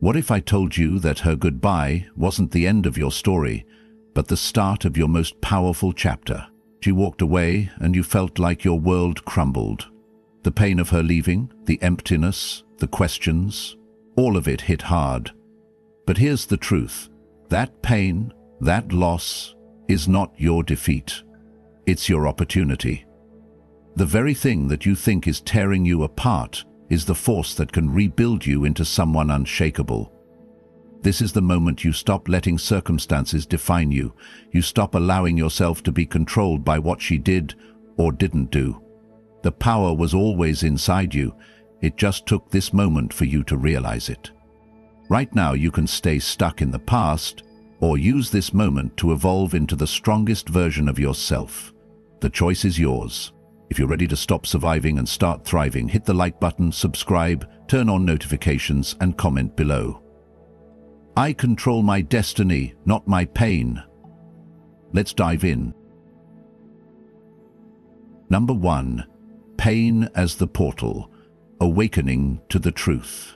What if I told you that her goodbye wasn't the end of your story, but the start of your most powerful chapter? She walked away and you felt like your world crumbled. The pain of her leaving, the emptiness, the questions, all of it hit hard. But here's the truth. That pain, that loss, is not your defeat. It's your opportunity. The very thing that you think is tearing you apart is the force that can rebuild you into someone unshakable. This is the moment you stop letting circumstances define you. You stop allowing yourself to be controlled by what she did or didn't do. The power was always inside you. It just took this moment for you to realize it. Right now you can stay stuck in the past or use this moment to evolve into the strongest version of yourself. The choice is yours. If you're ready to stop surviving and start thriving, hit the like button, subscribe, turn on notifications, and comment below. I control my destiny, not my pain. Let's dive in. Number 1. Pain as the portal, awakening to the truth.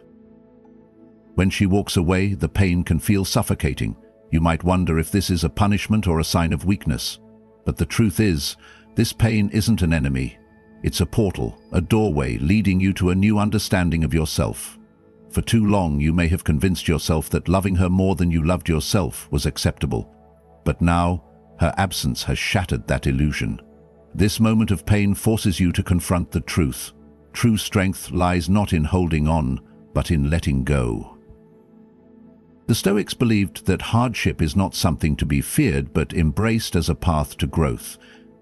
When she walks away, the pain can feel suffocating. You might wonder if this is a punishment or a sign of weakness. But the truth is, this pain isn't an enemy. It's a portal, a doorway leading you to a new understanding of yourself. For too long, you may have convinced yourself that loving her more than you loved yourself was acceptable. But now, her absence has shattered that illusion. This moment of pain forces you to confront the truth. True strength lies not in holding on, but in letting go. The Stoics believed that hardship is not something to be feared, but embraced as a path to growth.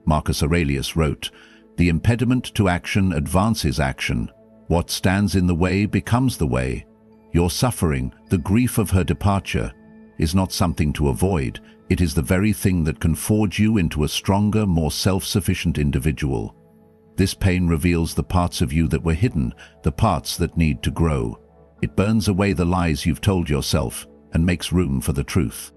Marcus Aurelius wrote, "The impediment to action advances action. What stands in the way becomes the way." Your suffering, the grief of her departure, is not something to avoid. It is the very thing that can forge you into a stronger, more self-sufficient individual. This pain reveals the parts of you that were hidden, the parts that need to grow. It burns away the lies you've told yourself and makes room for the truth.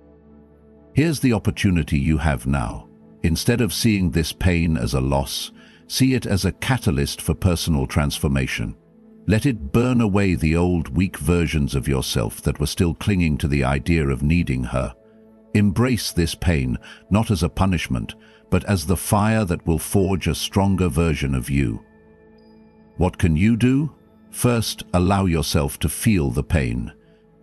Here's the opportunity you have now. Instead of seeing this pain as a loss, see it as a catalyst for personal transformation. Let it burn away the old, weak versions of yourself that were still clinging to the idea of needing her. Embrace this pain, not as a punishment, but as the fire that will forge a stronger version of you. What can you do? First, allow yourself to feel the pain.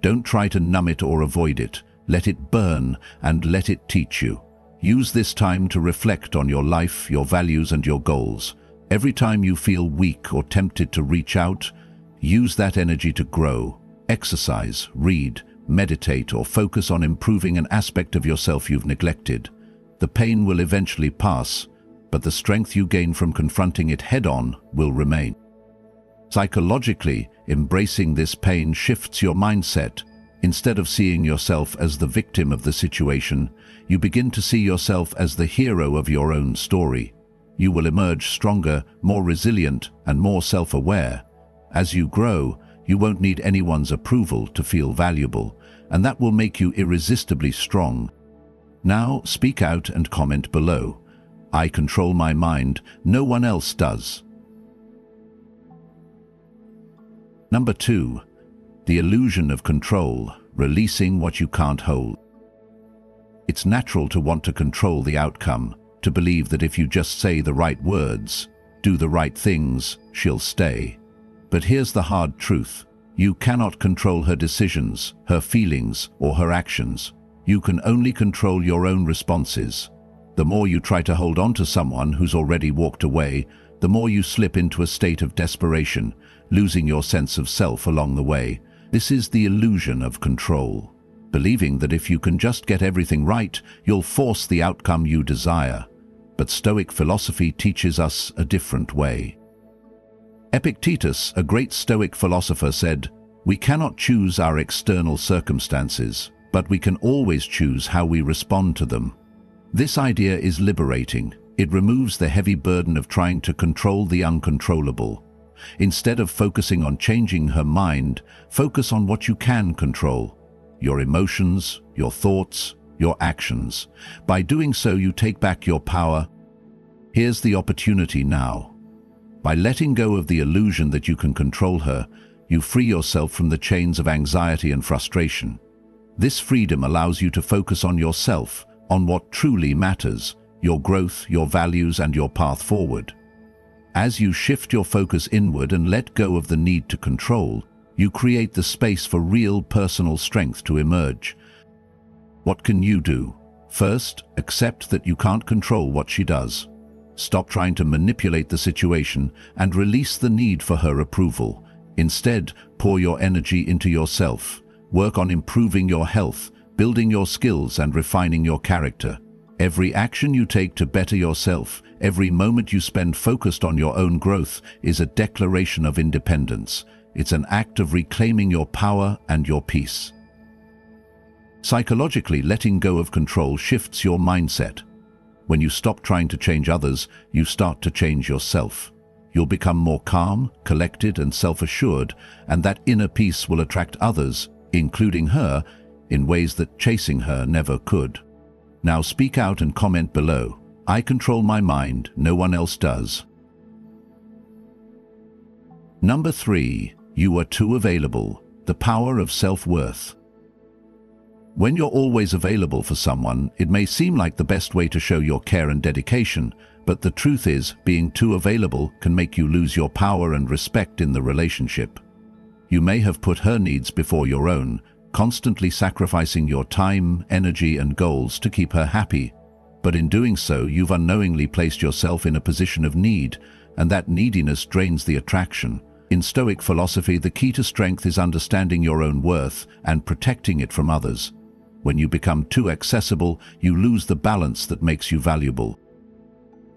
Don't try to numb it or avoid it. Let it burn and let it teach you. Use this time to reflect on your life, your values, and your goals. Every time you feel weak or tempted to reach out, use that energy to grow. Exercise, read, meditate, or focus on improving an aspect of yourself you've neglected. The pain will eventually pass, but the strength you gain from confronting it head-on will remain. Psychologically, embracing this pain shifts your mindset. Instead of seeing yourself as the victim of the situation, you begin to see yourself as the hero of your own story. You will emerge stronger, more resilient, and more self-aware. As you grow, you won't need anyone's approval to feel valuable, and that will make you irresistibly strong. Now, speak out and comment below. I control my mind, no one else does. Number 2. The illusion of control, releasing what you can't hold. It's natural to want to control the outcome, to believe that if you just say the right words, do the right things, she'll stay. But here's the hard truth. You cannot control her decisions, her feelings, or her actions. You can only control your own responses. The more you try to hold on to someone who's already walked away, the more you slip into a state of desperation, losing your sense of self along the way. This is the illusion of control. Believing that if you can just get everything right, you'll force the outcome you desire. But Stoic philosophy teaches us a different way. Epictetus, a great Stoic philosopher, said, "We cannot choose our external circumstances, but we can always choose how we respond to them." This idea is liberating. It removes the heavy burden of trying to control the uncontrollable. Instead of focusing on changing her mind, focus on what you can control: your emotions, your thoughts, your actions. By doing so, you take back your power. Here's the opportunity now. By letting go of the illusion that you can control her, You free yourself from the chains of anxiety and frustration. This freedom allows you to focus on yourself, on what truly matters, your growth, your values, and your path forward. As you shift your focus inward and let go of the need to control, you create the space for real personal strength to emerge. What can you do? First, accept that you can't control what she does. Stop trying to manipulate the situation and release the need for her approval. Instead, pour your energy into yourself. Work on improving your health, building your skills, and refining your character. Every action you take to better yourself, every moment you spend focused on your own growth, is a declaration of independence. It's an act of reclaiming your power and your peace. Psychologically, letting go of control shifts your mindset. When you stop trying to change others, you start to change yourself. You'll become more calm, collected, and self-assured, and that inner peace will attract others, including her, in ways that chasing her never could. Now speak out and comment below. I control my mind, no one else does. Number 3. You are too available. The power of self-worth. When you're always available for someone, it may seem like the best way to show your care and dedication, but the truth is, being too available can make you lose your power and respect in the relationship. You may have put her needs before your own, constantly sacrificing your time, energy, and goals to keep her happy. But in doing so, you've unknowingly placed yourself in a position of need, and that neediness drains the attraction. In Stoic philosophy, the key to strength is understanding your own worth and protecting it from others. When you become too accessible, you lose the balance that makes you valuable.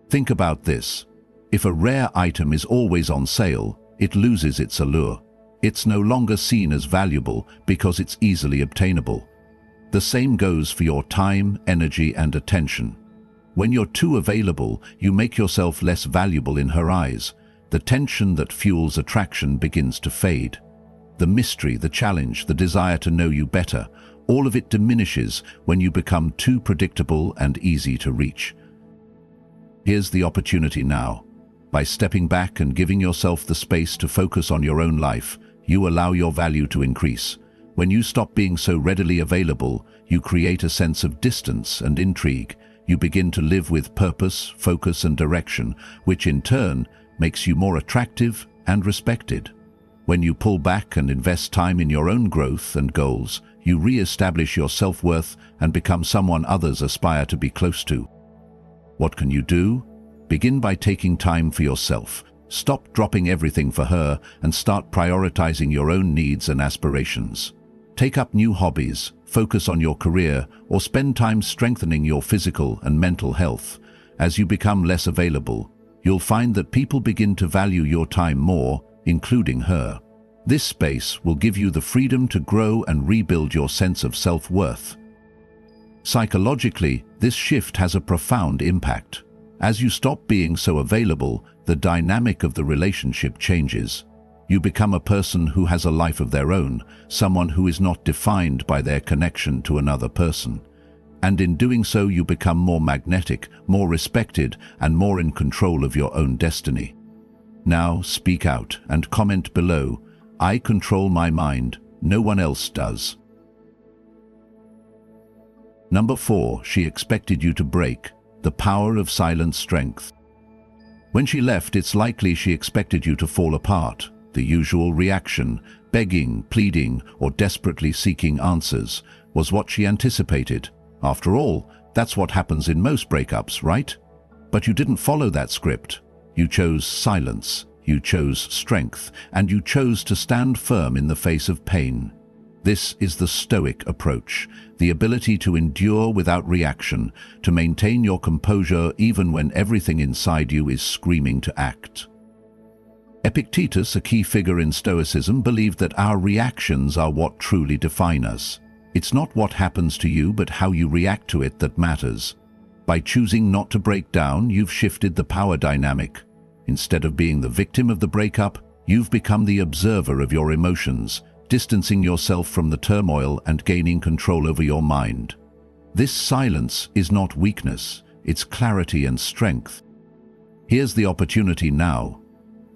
Think about this. If a rare item is always on sale, it loses its allure. It's no longer seen as valuable because it's easily obtainable. The same goes for your time, energy, and attention. When you're too available, you make yourself less valuable in her eyes. The tension that fuels attraction begins to fade. The mystery, the challenge, the desire to know you better, all of it diminishes when you become too predictable and easy to reach. Here's the opportunity now. By stepping back and giving yourself the space to focus on your own life, you allow your value to increase. When you stop being so readily available, you create a sense of distance and intrigue. You begin to live with purpose, focus, and direction, which in turn makes you more attractive and respected. When you pull back and invest time in your own growth and goals, you re-establish your self-worth and become someone others aspire to be close to. What can you do? Begin by taking time for yourself. Stop dropping everything for her and start prioritizing your own needs and aspirations. Take up new hobbies, focus on your career, or spend time strengthening your physical and mental health. As you become less available, you'll find that people begin to value your time more, including her. This space will give you the freedom to grow and rebuild your sense of self-worth. Psychologically, this shift has a profound impact. As you stop being so available, the dynamic of the relationship changes. You become a person who has a life of their own, someone who is not defined by their connection to another person. And in doing so, you become more magnetic, more respected, and more in control of your own destiny. Now speak out and comment below. I control my mind, no one else does. Number 4, she expected you to break. The power of silent strength. When she left, it's likely she expected you to fall apart. The usual reaction, begging, pleading, or desperately seeking answers, was what she anticipated. After all, that's what happens in most breakups, right? But you didn't follow that script. You chose silence, you chose strength, and you chose to stand firm in the face of pain. This is the Stoic approach, the ability to endure without reaction, to maintain your composure even when everything inside you is screaming to act. Epictetus, a key figure in Stoicism, believed that our reactions are what truly define us. It's not what happens to you, but how you react to it that matters. By choosing not to break down, you've shifted the power dynamic. Instead of being the victim of the breakup, you've become the observer of your emotions, distancing yourself from the turmoil and gaining control over your mind. This silence is not weakness, it's clarity and strength. Here's the opportunity now.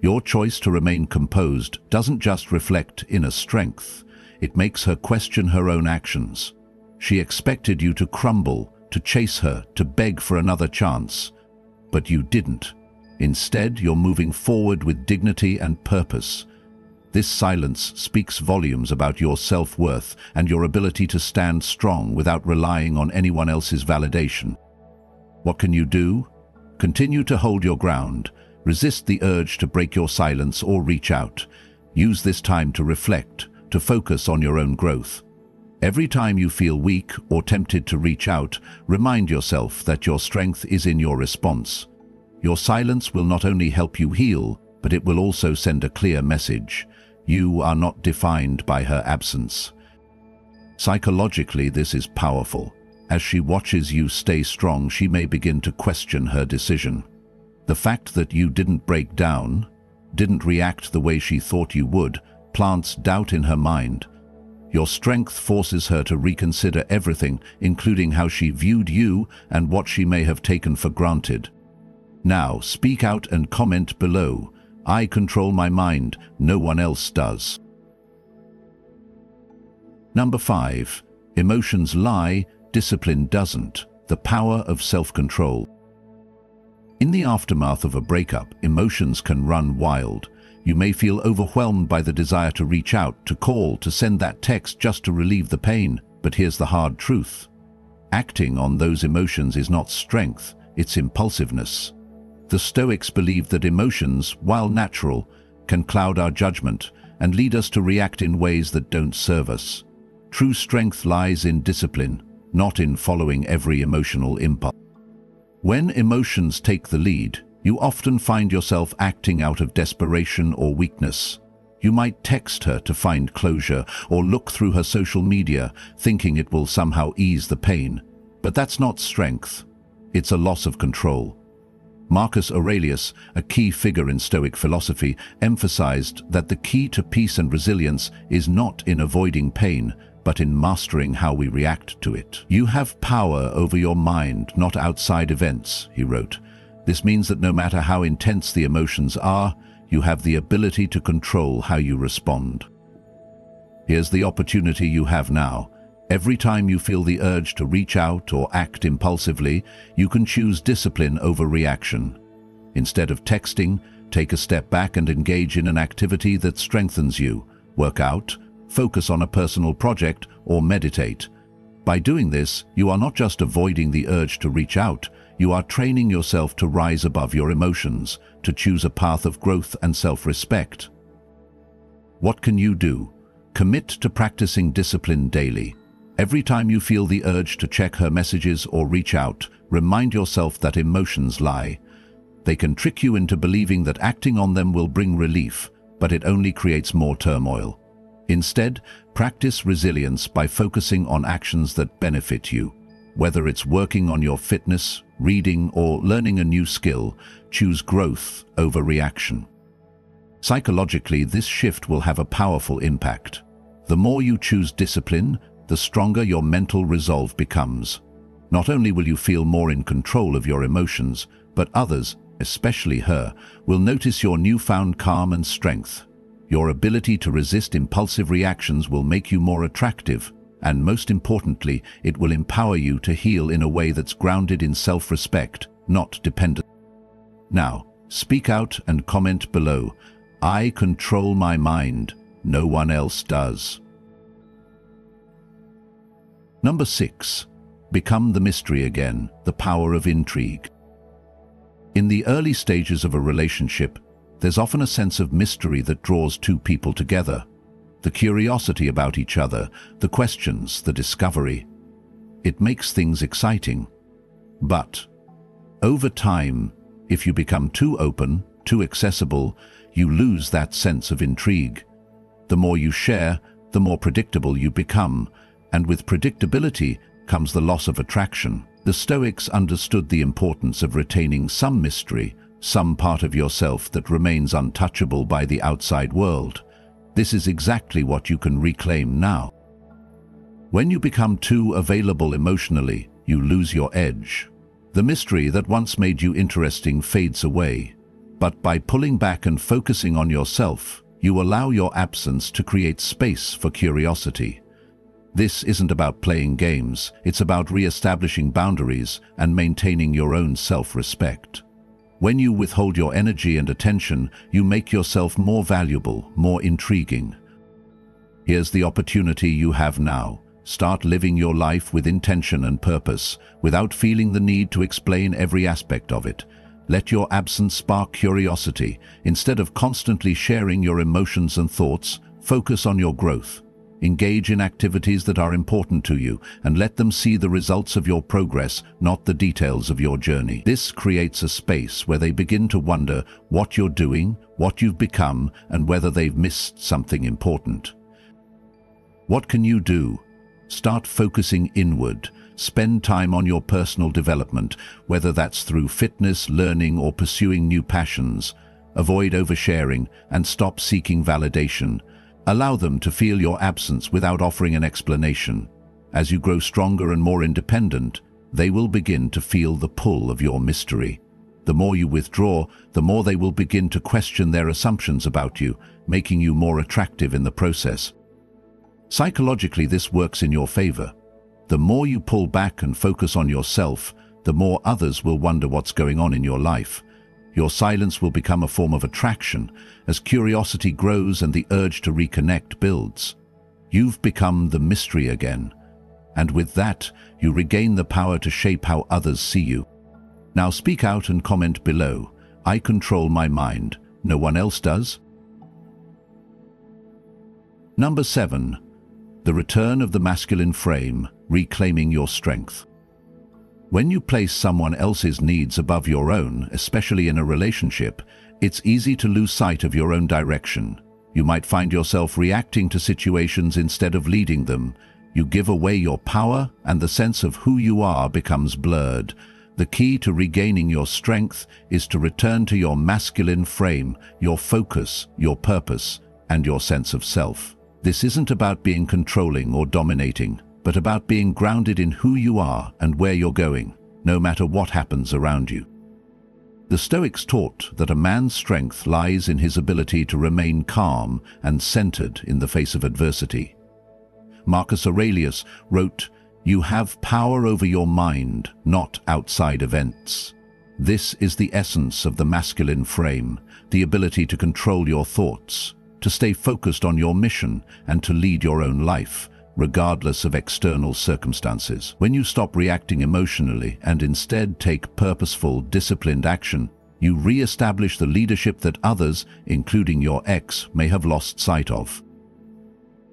Your choice to remain composed doesn't just reflect inner strength, it makes her question her own actions. She expected you to crumble, to chase her, to beg for another chance. But you didn't. Instead, you're moving forward with dignity and purpose. This silence speaks volumes about your self-worth and your ability to stand strong without relying on anyone else's validation. What can you do? Continue to hold your ground. Resist the urge to break your silence or reach out. Use this time to reflect, to focus on your own growth. Every time you feel weak or tempted to reach out, remind yourself that your strength is in your response. Your silence will not only help you heal, but it will also send a clear message. You are not defined by her absence. Psychologically, this is powerful. As she watches you stay strong, she may begin to question her decision. The fact that you didn't break down, didn't react the way she thought you would, plants doubt in her mind. Your strength forces her to reconsider everything, including how she viewed you and what she may have taken for granted. Now, speak out and comment below. I control my mind, no one else does. Number 5. Emotions lie, discipline doesn't. The power of self-control. In the aftermath of a breakup, emotions can run wild. You may feel overwhelmed by the desire to reach out, to call, to send that text just to relieve the pain. But here's the hard truth. Acting on those emotions is not strength, it's impulsiveness. The Stoics believed that emotions, while natural, can cloud our judgment and lead us to react in ways that don't serve us. True strength lies in discipline, not in following every emotional impulse. When emotions take the lead, you often find yourself acting out of desperation or weakness. You might text her to find closure or look through her social media, thinking it will somehow ease the pain. But that's not strength. It's a loss of control. Marcus Aurelius, a key figure in Stoic philosophy, emphasized that the key to peace and resilience is not in avoiding pain, but in mastering how we react to it. You have power over your mind, not outside events, he wrote. This means that no matter how intense the emotions are, you have the ability to control how you respond. Here's the opportunity you have now. Every time you feel the urge to reach out or act impulsively, you can choose discipline over reaction. Instead of texting, take a step back and engage in an activity that strengthens you. Work out, focus on a personal project, or meditate. By doing this, you are not just avoiding the urge to reach out, you are training yourself to rise above your emotions, to choose a path of growth and self-respect. What can you do? Commit to practicing discipline daily. Every time you feel the urge to check her messages or reach out, remind yourself that emotions lie. They can trick you into believing that acting on them will bring relief, but it only creates more turmoil. Instead, practice resilience by focusing on actions that benefit you. Whether it's working on your fitness, reading, or learning a new skill, choose growth over reaction. Psychologically, this shift will have a powerful impact. The more you choose discipline, the stronger your mental resolve becomes. Not only will you feel more in control of your emotions, but others, especially her, will notice your newfound calm and strength. Your ability to resist impulsive reactions will make you more attractive, and most importantly, it will empower you to heal in a way that's grounded in self-respect, not dependence. Now, speak out and comment below. I control my mind, no one else does. Number 6. Become the mystery again, the power of intrigue. In the early stages of a relationship, there's often a sense of mystery that draws two people together. The curiosity about each other, the questions, the discovery. It makes things exciting. But over time, if you become too open, too accessible, you lose that sense of intrigue. The more you share, the more predictable you become, and with predictability comes the loss of attraction. The Stoics understood the importance of retaining some mystery, some part of yourself that remains untouchable by the outside world. This is exactly what you can reclaim now. When you become too available emotionally, you lose your edge. The mystery that once made you interesting fades away. But by pulling back and focusing on yourself, you allow your absence to create space for curiosity. This isn't about playing games, it's about re-establishing boundaries and maintaining your own self-respect. When you withhold your energy and attention, you make yourself more valuable, more intriguing. Here's the opportunity you have now. Start living your life with intention and purpose, without feeling the need to explain every aspect of it. Let your absence spark curiosity. Instead of constantly sharing your emotions and thoughts, focus on your growth. Engage in activities that are important to you and let them see the results of your progress, not the details of your journey. This creates a space where they begin to wonder what you're doing, what you've become, and whether they've missed something important. What can you do? Start focusing inward. Spend time on your personal development, whether that's through fitness, learning, or pursuing new passions. Avoid oversharing and stop seeking validation. Allow them to feel your absence without offering an explanation. As you grow stronger and more independent, they will begin to feel the pull of your mystery. The more you withdraw, the more they will begin to question their assumptions about you, making you more attractive in the process. Psychologically, this works in your favor. The more you pull back and focus on yourself, the more others will wonder what's going on in your life. Your silence will become a form of attraction as curiosity grows and the urge to reconnect builds. You've become the mystery again, and with that, you regain the power to shape how others see you. Now speak out and comment below. I control my mind. No one else does. Number 7. The return of the masculine frame, reclaiming your strength. When you place someone else's needs above your own, especially in a relationship, it's easy to lose sight of your own direction. You might find yourself reacting to situations instead of leading them. You give away your power, and the sense of who you are becomes blurred. The key to regaining your strength is to return to your masculine frame, your focus, your purpose, and your sense of self. This isn't about being controlling or dominating, but about being grounded in who you are and where you're going, no matter what happens around you. The Stoics taught that a man's strength lies in his ability to remain calm and centered in the face of adversity. Marcus Aurelius wrote, "You have power over your mind, not outside events." This is the essence of the masculine frame, the ability to control your thoughts, to stay focused on your mission, and to lead your own life, regardless of external circumstances. When you stop reacting emotionally and instead take purposeful, disciplined action, you re-establish the leadership that others, including your ex, may have lost sight of.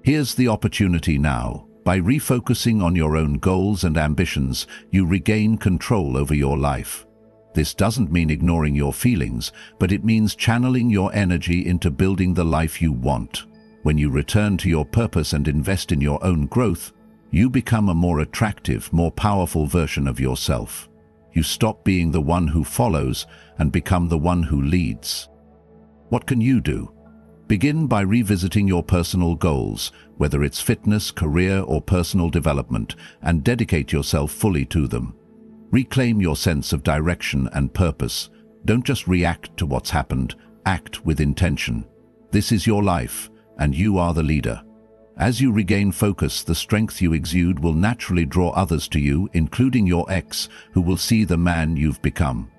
Here's the opportunity now. By refocusing on your own goals and ambitions, you regain control over your life. This doesn't mean ignoring your feelings, but it means channeling your energy into building the life you want. When you return to your purpose and invest in your own growth, you become a more attractive, more powerful version of yourself. You stop being the one who follows and become the one who leads. What can you do? Begin by revisiting your personal goals, whether it's fitness, career, or personal development, and dedicate yourself fully to them. Reclaim your sense of direction and purpose. Don't just react to what's happened, act with intention. This is your life, and you are the leader. As you regain focus, the strength you exude will naturally draw others to you, including your ex, who will see the man you've become.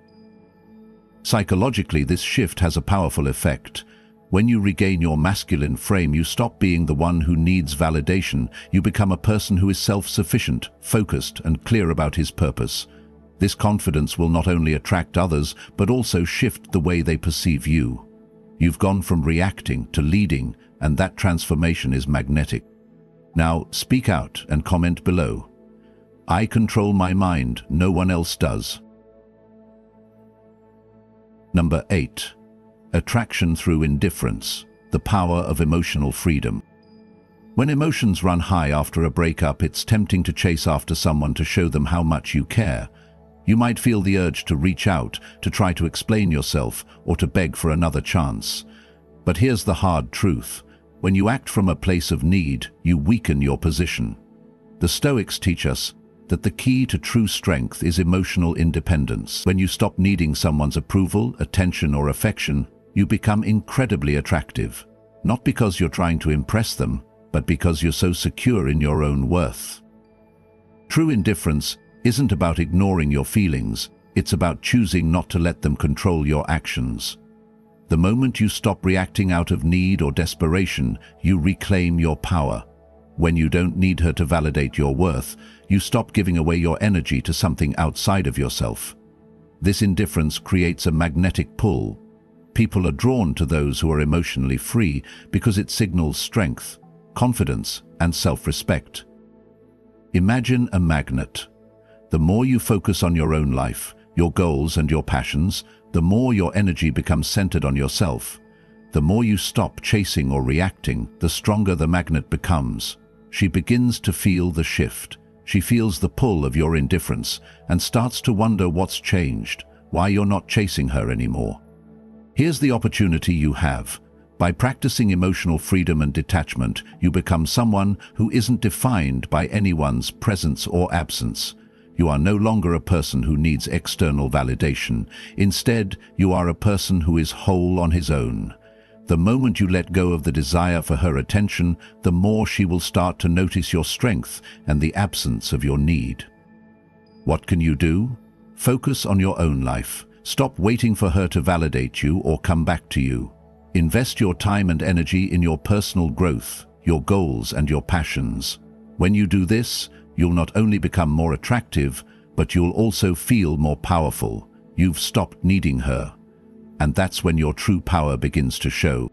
Psychologically, this shift has a powerful effect. When you regain your masculine frame, you stop being the one who needs validation. You become a person who is self-sufficient, focused, and clear about his purpose. This confidence will not only attract others, but also shift the way they perceive you. You've gone from reacting to leading, and that transformation is magnetic. Now, speak out and comment below. I control my mind, no one else does. Number 8. Attraction through indifference, the power of emotional freedom. When emotions run high after a breakup, it's tempting to chase after someone to show them how much you care. You might feel the urge to reach out, to try to explain yourself, or to beg for another chance. But here's the hard truth. When you act from a place of need, you weaken your position. The Stoics teach us, that the key to true strength is emotional independence. When you stop needing someone's approval, attention, or affection, you become incredibly attractive. Not because you're trying to impress them, but because you're so secure in your own worth. True indifference isn't about ignoring your feelings, it's about choosing not to let them control your actions. The moment you stop reacting out of need or desperation, you reclaim your power. When you don't need her to validate your worth, you stop giving away your energy to something outside of yourself. This indifference creates a magnetic pull. People are drawn to those who are emotionally free because it signals strength, confidence, and self-respect. Imagine a magnet. The more you focus on your own life, your goals and your passions, the more your energy becomes centered on yourself. The more you stop chasing or reacting, the stronger the magnet becomes. She begins to feel the shift. She feels the pull of your indifference and starts to wonder what's changed, why you're not chasing her anymore. Here's the opportunity you have. By practicing emotional freedom and detachment, you become someone who isn't defined by anyone's presence or absence. You are no longer a person who needs external validation. Instead, you are a person who is whole on his own. The moment you let go of the desire for her attention, the more she will start to notice your strength and the absence of your need. What can you do? Focus on your own life. Stop waiting for her to validate you or come back to you. Invest your time and energy in your personal growth, your goals and your passions. When you do this, you'll not only become more attractive, but you'll also feel more powerful. You've stopped needing her. And that's when your true power begins to show.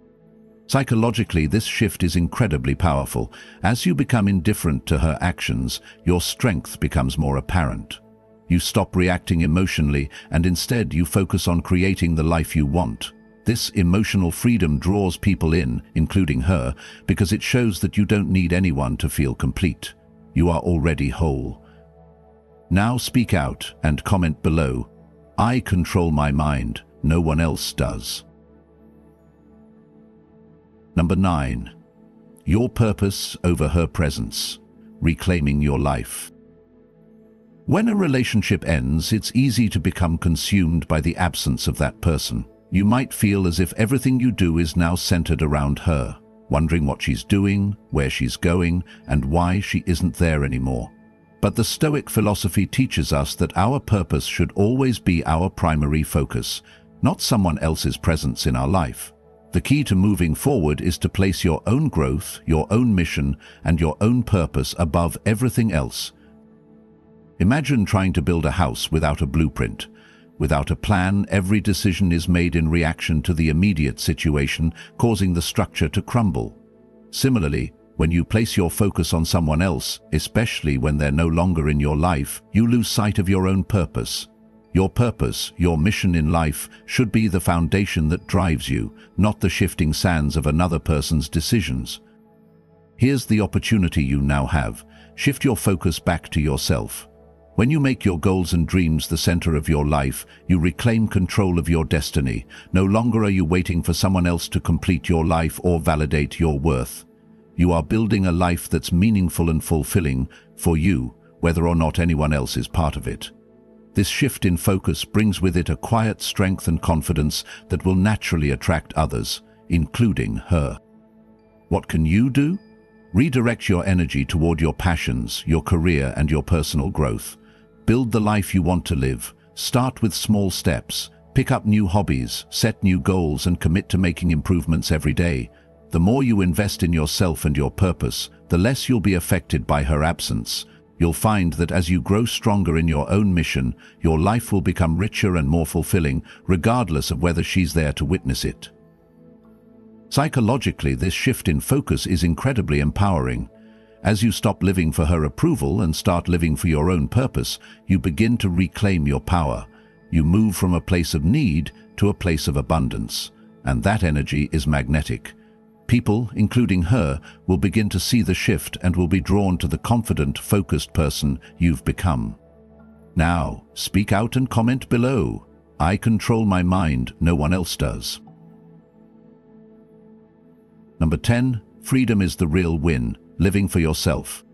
Psychologically, this shift is incredibly powerful. As you become indifferent to her actions, your strength becomes more apparent. You stop reacting emotionally, and instead you focus on creating the life you want. This emotional freedom draws people in, including her, because it shows that you don't need anyone to feel complete. You are already whole. Now speak out and comment below. I control my mind, no one else does. Number 9. Your purpose over her presence. Reclaiming your life. When a relationship ends, it's easy to become consumed by the absence of that person. You might feel as if everything you do is now centered around her, wondering what she's doing, where she's going, and why she isn't there anymore. But the Stoic philosophy teaches us that our purpose should always be our primary focus, not someone else's presence in our life. The key to moving forward is to place your own growth, your own mission, and your own purpose above everything else. Imagine trying to build a house without a blueprint. Without a plan, every decision is made in reaction to the immediate situation, causing the structure to crumble. Similarly, when you place your focus on someone else, especially when they're no longer in your life, you lose sight of your own purpose. Your purpose, your mission in life, should be the foundation that drives you, not the shifting sands of another person's decisions. Here's the opportunity you now have. Shift your focus back to yourself. When you make your goals and dreams the center of your life, you reclaim control of your destiny. No longer are you waiting for someone else to complete your life or validate your worth. You are building a life that's meaningful and fulfilling for you, whether or not anyone else is part of it. This shift in focus brings with it a quiet strength and confidence that will naturally attract others, including her. What can you do? Redirect your energy toward your passions, your career, and your personal growth. Build the life you want to live. Start with small steps. Pick up new hobbies, set new goals, and commit to making improvements every day. The more you invest in yourself and your purpose, the less you'll be affected by her absence. You'll find that as you grow stronger in your own mission, your life will become richer and more fulfilling, regardless of whether she's there to witness it. Psychologically, this shift in focus is incredibly empowering. As you stop living for her approval and start living for your own purpose, you begin to reclaim your power. You move from a place of need to a place of abundance, and that energy is magnetic. People, including her, will begin to see the shift and will be drawn to the confident, focused person you've become. Now, speak out and comment below. I control my mind, no one else does. Number 10. Freedom is the real win. Living for yourself.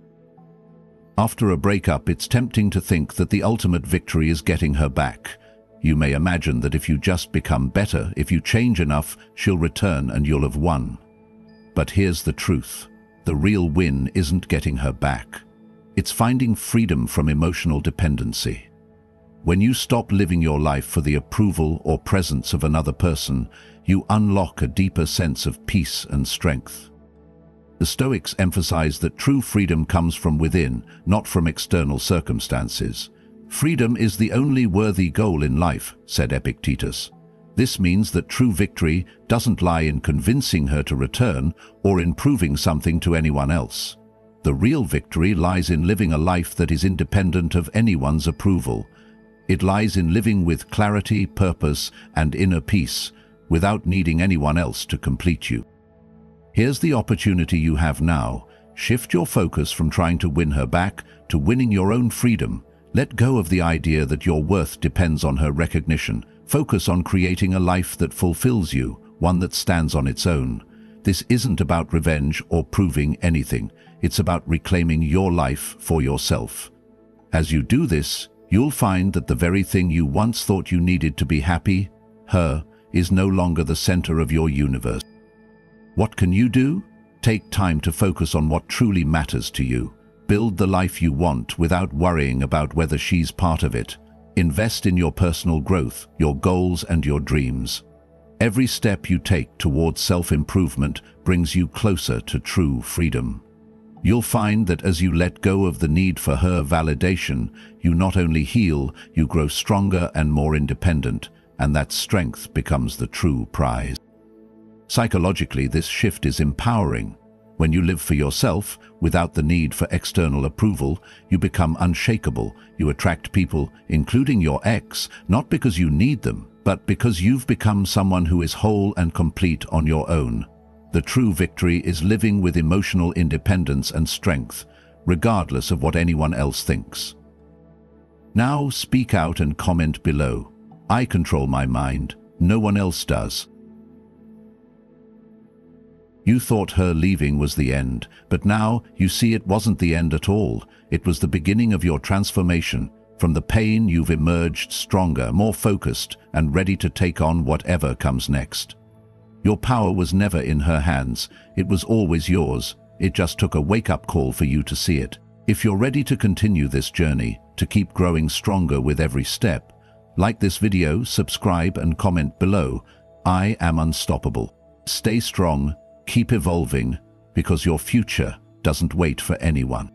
After a breakup, it's tempting to think that the ultimate victory is getting her back. You may imagine that if you just become better, if you change enough, she'll return and you'll have won. But here's the truth. The real win isn't getting her back. It's finding freedom from emotional dependency. When you stop living your life for the approval or presence of another person, you unlock a deeper sense of peace and strength. The Stoics emphasize that true freedom comes from within, not from external circumstances. Freedom is the only worthy goal in life, said Epictetus. This means that true victory doesn't lie in convincing her to return or in proving something to anyone else. The real victory lies in living a life that is independent of anyone's approval. It lies in living with clarity, purpose, and inner peace, without needing anyone else to complete you. Here's the opportunity you have now. Shift your focus from trying to win her back to winning your own freedom. Let go of the idea that your worth depends on her recognition. Focus on creating a life that fulfills you, one that stands on its own. This isn't about revenge or proving anything. It's about reclaiming your life for yourself. As you do this, you'll find that the very thing you once thought you needed to be happy, her, is no longer the center of your universe. What can you do? Take time to focus on what truly matters to you. Build the life you want without worrying about whether she's part of it. Invest in your personal growth, your goals, and your dreams. Every step you take towards self-improvement brings you closer to true freedom. You'll find that as you let go of the need for her validation, you not only heal, you grow stronger and more independent, and that strength becomes the true prize. Psychologically, this shift is empowering. When you live for yourself, without the need for external approval, you become unshakable. You attract people, including your ex, not because you need them, but because you've become someone who is whole and complete on your own. The true victory is living with emotional independence and strength, regardless of what anyone else thinks. Now speak out and comment below. I control my mind. No one else does. You thought her leaving was the end, but now you see it wasn't the end at all. It was the beginning of your transformation. From the pain, you've emerged stronger, more focused, and ready to take on whatever comes next. Your power was never in her hands. It was always yours. It just took a wake-up call for you to see it. If you're ready to continue this journey, to keep growing stronger with every step, like this video, subscribe, and comment below. I am unstoppable. Stay strong. Keep evolving, because your future doesn't wait for anyone.